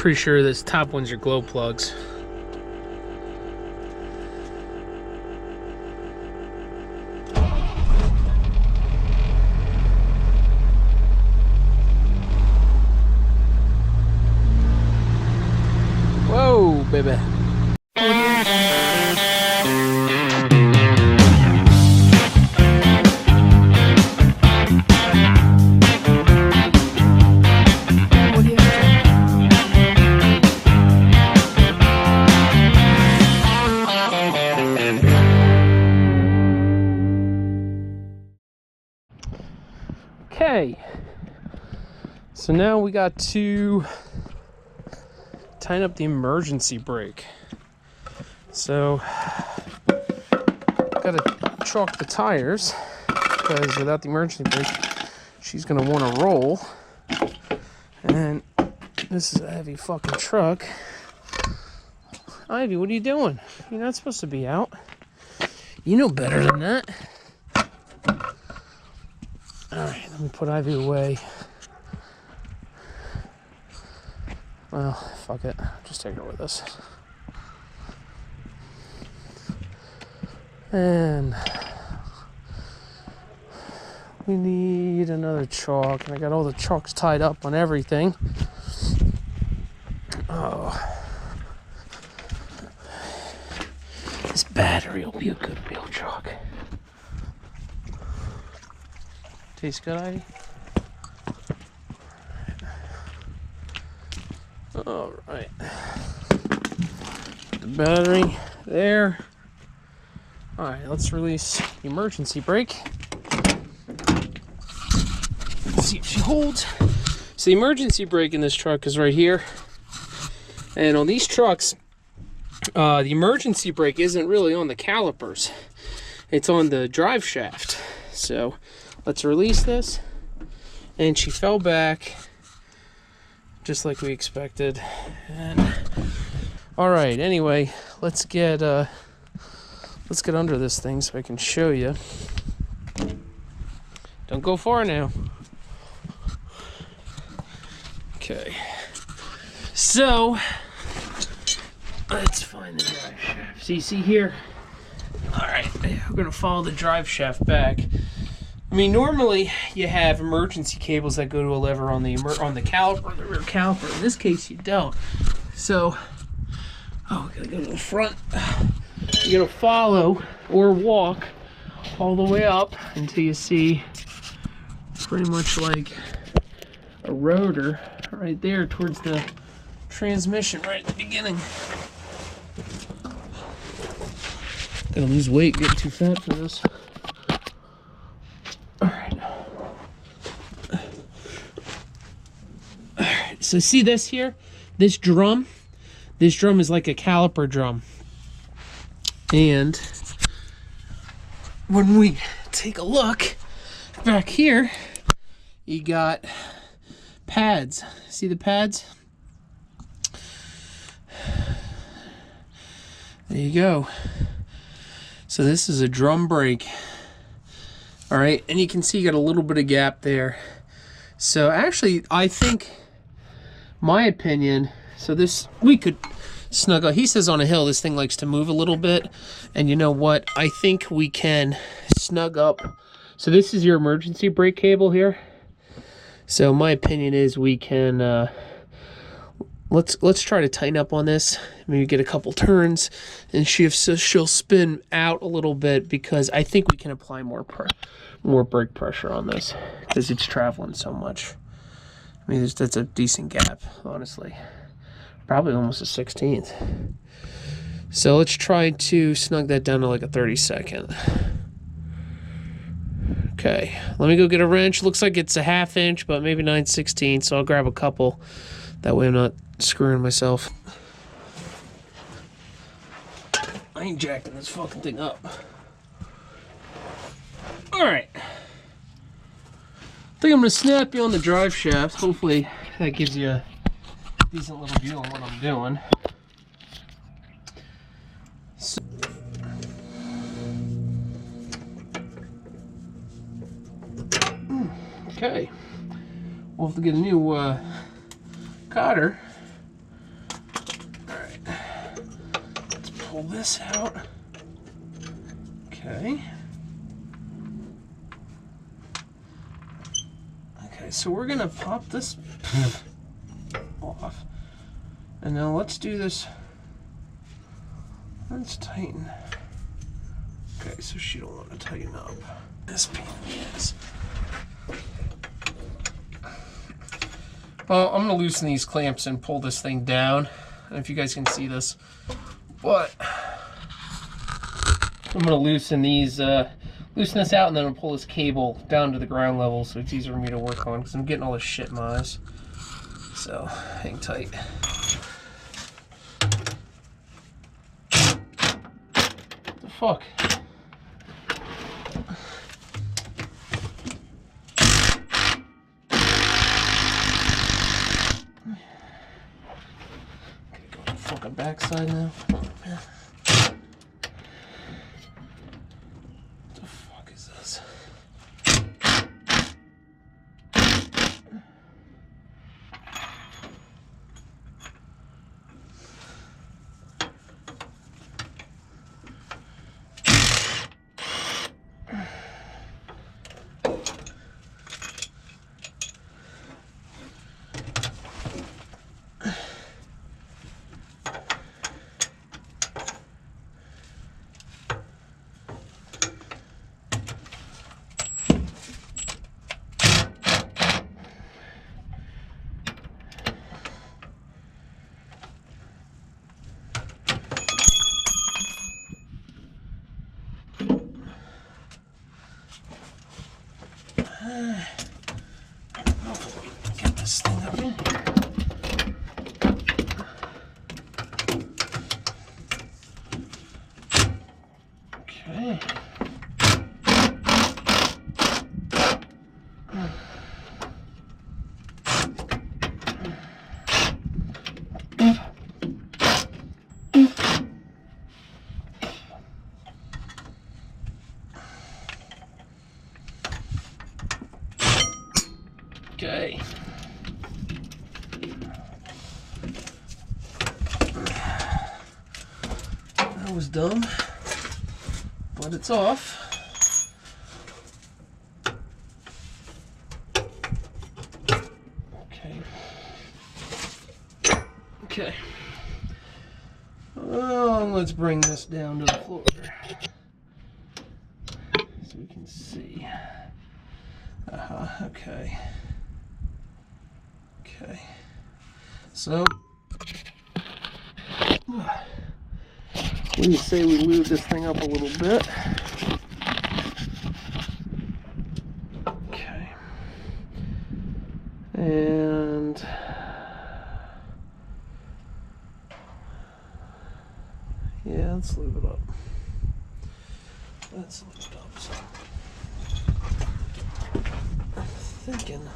pretty sure this top one's your glow plugs. Whoa, baby. Okay, so now we got to tighten up the emergency brake. So, gotta chalk the tires, because without the emergency brake, she's gonna want to roll. And this is a heavy fucking truck. Ivy, what are you doing? You're not supposed to be out. You know better than that. Alright, let me put Ivy away. Well, fuck it. Just take her with us. And we need another chalk. And I got all the chalks tied up on everything. Oh. This battery will be a good wheel chalk. Tastes good, Ivy? Alright. The battery there. Alright, let's release the emergency brake. Let's see if she holds. So the emergency brake in this truck is right here. And on these trucks, the emergency brake isn't really on the calipers. It's on the drive shaft. So let's release this. And she fell back just like we expected. And all right, anyway, let's get under this thing so I can show you. Don't go far now. Okay. So let's find the drive shaft. So you see here? All right, we're gonna follow the drive shaft back. I mean, normally you have emergency cables that go to a lever on the caliper, the rear caliper. In this case, you don't. So, we gotta go to the front. You're gonna follow or walk all the way up until you see pretty much like a rotor right there towards the transmission right at the beginning. Gonna lose weight, getting too fat for this. So see this here? This drum? This drum is like a caliper drum. And when we take a look back here, you got pads. See the pads? There you go. So this is a drum brake. All right, and you can see you got a little bit of gap there. So actually, I think, my opinion, so this, we could snuggle. He says on a hill this thing likes to move a little bit, and you know what? I think we can snug up. So this is your emergency brake cable here. So my opinion is we can let's try to tighten up on this. Maybe get a couple turns and see if she'll spin out a little bit, because I think we can apply more brake pressure on this because it's traveling so much. I mean, that's a decent gap, honestly. Probably almost a 16th. So let's try to snug that down to like a 32nd. Okay, let me go get a wrench. Looks like it's a 1/2 inch, but maybe 9/16, so I'll grab a couple. That way I'm not screwing myself. I ain't jacking this fucking thing up. Alright. I think I'm going to snap you on the drive shaft. Hopefully that gives you a decent little view on what I'm doing. So, okay. We'll have to get a new cotter. pull this out. Okay. Okay, so we're gonna pop this off. And now let's do this. Let's tighten. Okay, so she don't want to tighten up. This pain in the ass. Well, I'm gonna loosen these clamps and pull this thing down. I don't know if you guys can see this, but I'm gonna loosen these, loosen this out, and then I'll pull this cable down to the ground level so it's easier for me to work on because I'm getting all this shit in my eyes. So hang tight. What the fuck? Okay, go to the fucking backside now. Oh, man. Hopefully we can get this thing up in here. Okay. Okay. That was dumb, but it's off. Okay. Okay. Well, let's bring this down to the floor so we can see. Okay. Okay. So, we say we lube this thing up a little bit. Okay. And yeah, let's lube it up. Let's lube it up. So, I'm thinking.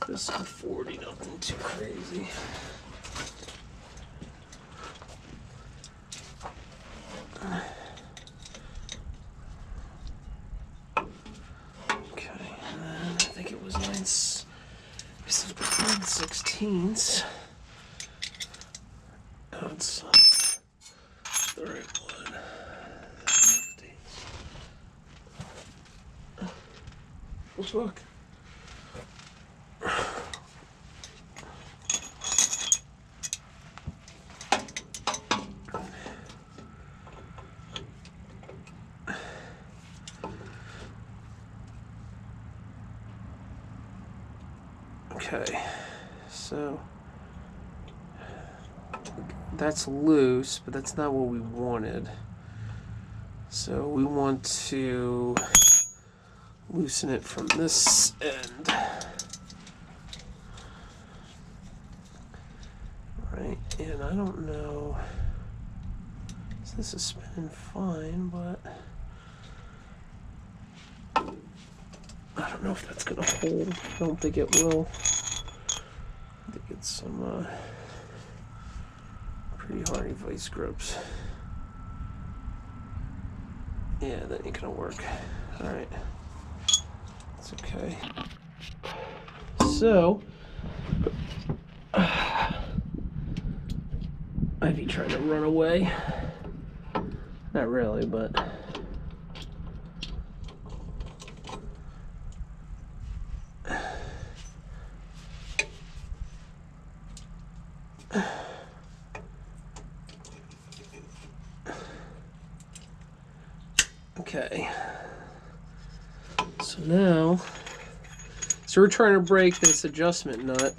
This 40, nothing too crazy. Okay, and then I think it was 9/16. Oh, it's the right one. Let's look. Okay, so that's loose, but that's not what we wanted. So we want to loosen it from this end. Right, and I don't know. So this is spinning fine, but I don't know if that's gonna hold. I don't think it will. I think it's some pretty hardy vice grips. Yeah, that ain't gonna work. All right. It's okay. So, Ivy trying to run away. Not really, but... Okay. So now, we're trying to break this adjustment nut.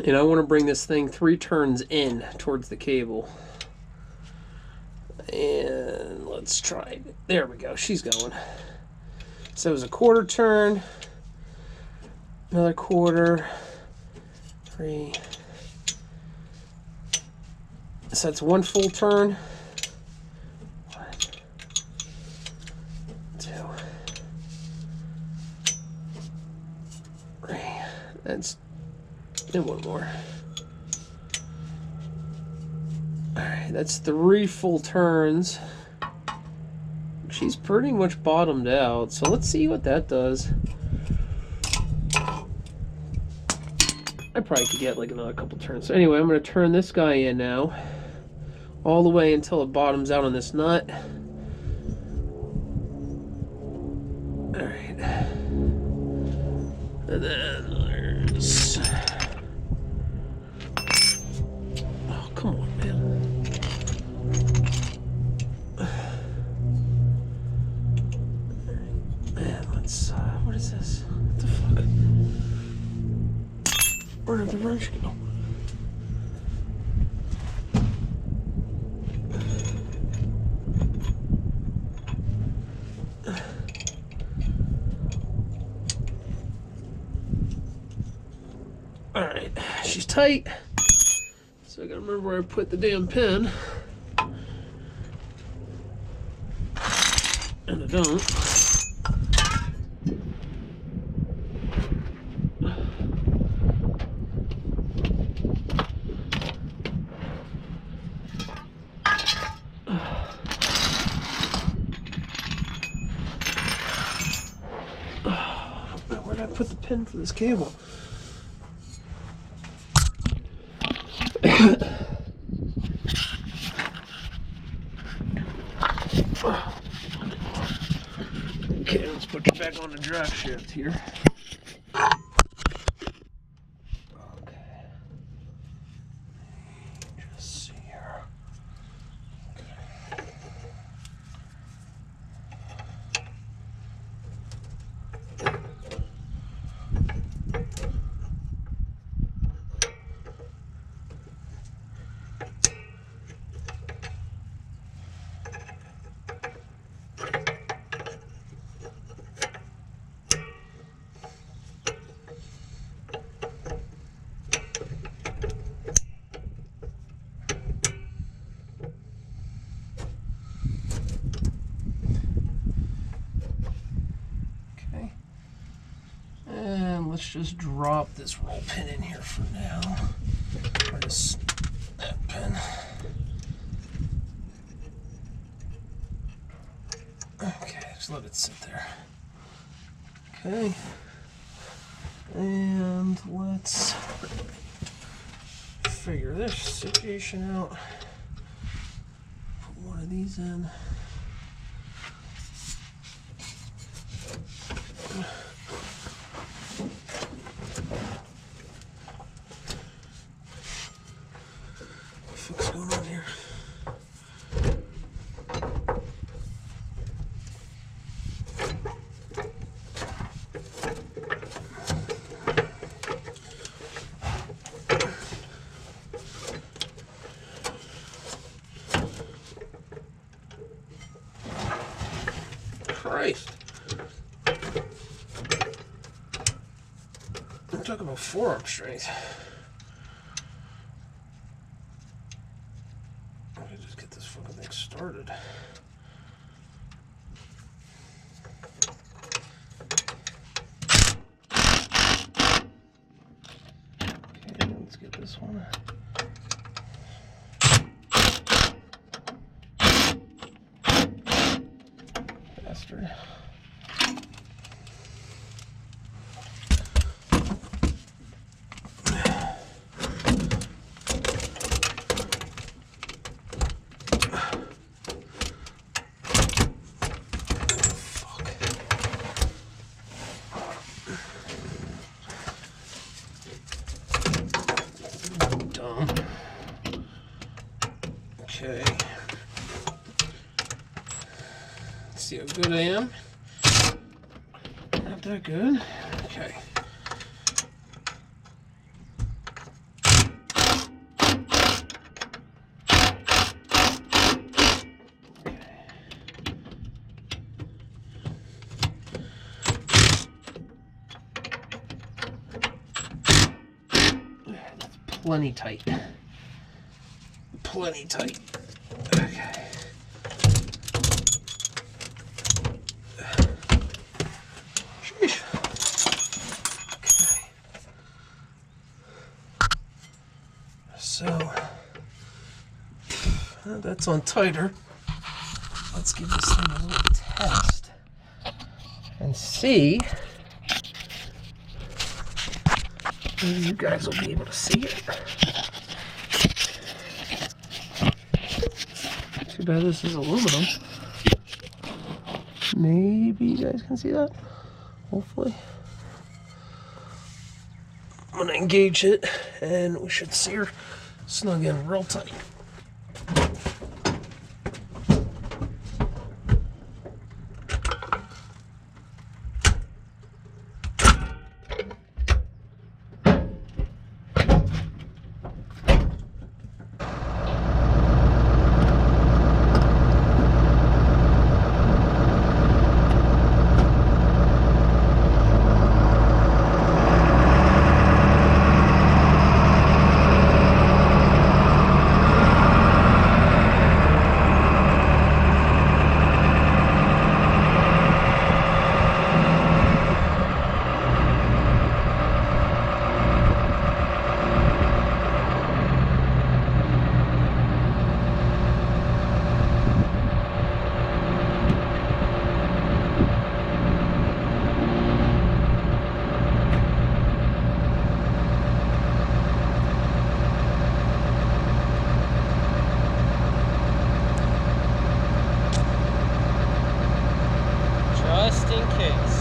And I want to bring this thing 3 turns in towards the cable. And let's try it. There we go. She's going. So it was a 1/4 turn. Another 1/4. 3. So that's 1 full turn. 1, 2, 3. That's... and 1 more. Alright, that's 3 full turns. She's pretty much bottomed out, so let's see what that does. I probably could get like another couple turns. So anyway, I'm going to turn this guy in now, all the way until it bottoms out on this nut. Alright. And then there's... oh, come on, man. Man, let's... what is this? What the fuck? Where did the wrench go? Alright, she's tight. So I gotta remember where I put the damn pin. And I don't. Where did I put the pin for this cable? Okay, let's put you back on the drive shaft here. Okay. Just see here. Let's just drop this roll pin in here for now. Or just that pin. Okay, just let it sit there. Okay. And let's figure this situation out. Put one of these in. What's going on here? Christ. I'm talking about forearm strength. Let me just get this fucking thing started. Okay, let's get this one. Faster. Okay. Let's see how good I am. Not that good. Okay. Plenty tight. Plenty tight. Okay. Sheesh. Okay. So that's on tighter. Let's give this thing a little test and see. Maybe you guys will be able to see it. Too bad this is aluminum. Maybe you guys can see that. Hopefully. I'm gonna engage it and we should see her snug in real tight. Just in case.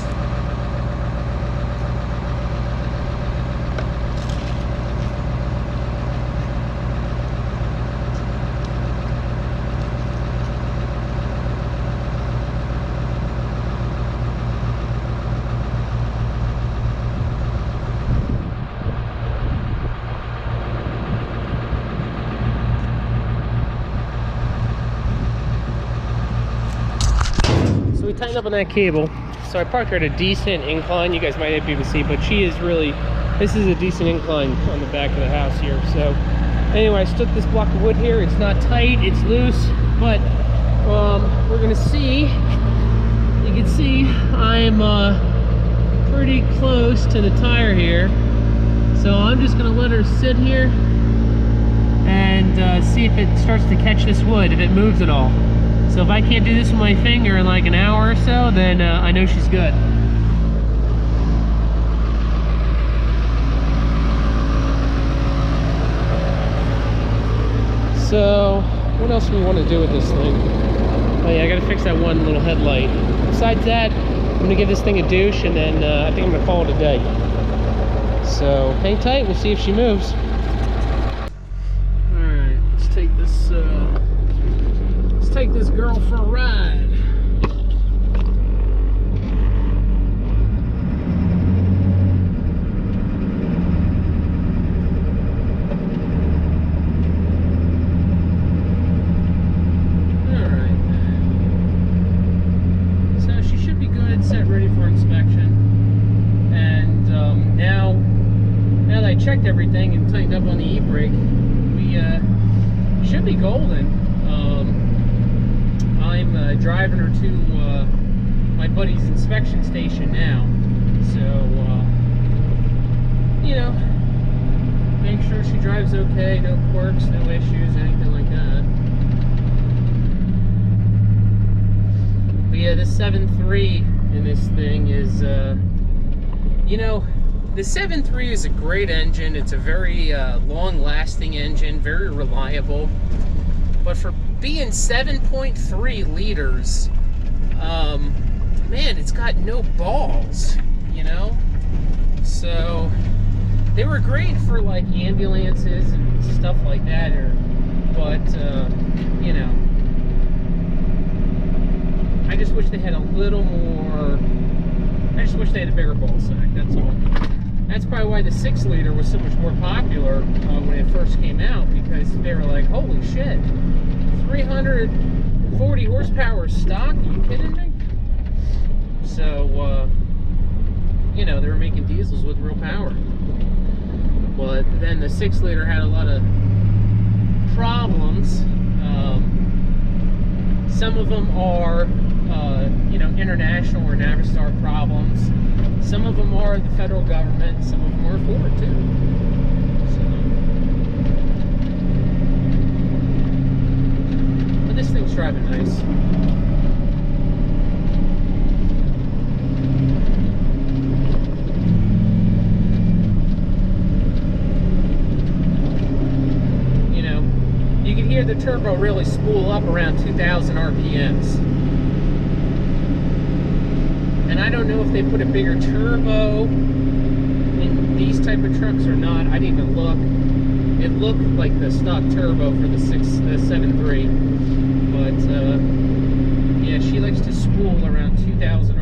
So we tightened up on that cable. So I parked her at a decent incline. You guys might not be able to see, but she is really, this is a decent incline on the back of the house here. So anyway, I stuck this block of wood here. It's not tight, it's loose, but we're gonna see. You can see I'm pretty close to the tire here. So I'm just gonna let her sit here and see if it starts to catch this wood, if it moves at all. So if I can't do this with my finger in like an hour or so, then I know she's good. So what else do we want to do with this thing? Oh yeah, I gotta fix that one little headlight. Besides that, I'm gonna give this thing a douche and then I think I'm gonna call it a day. So hang tight, we'll see if she moves. Alright, let's take this girl for a ride. Alright. So she should be good, set ready for inspection. And now that I checked everything and tightened up on the e-brake, we should be golden. I'm driving her to my buddy's inspection station now, so you know, make sure she drives okay, no quirks, no issues, anything like that. But yeah, this 7.3 in this thing is you know, the 7.3 is a great engine. It's a very long-lasting engine, very reliable, but for being 7.3 liters, man, it's got no balls, you know? So they were great for like ambulances and stuff like that, or but you know, I just wish they had a little more. I just wish they had a bigger ball sack. That's all. That's probably why the 6-liter was so much more popular when it first came out, because they were like, holy shit, 340 horsepower stock? Are you kidding me? So, you know, they were making diesels with real power. But then the 6-liter had a lot of problems. Some of them are, you know, international or Navistar problems. Some of them are the federal government. Some of them are Ford too. So, but this thing's driving nice. You can hear the turbo really spool up around 2,000 RPMs. And I don't know if they put a bigger turbo in these type of trucks or not. I didn't even look. It looked like the stock turbo for the 7.3. But, yeah, she likes to spool around 2,000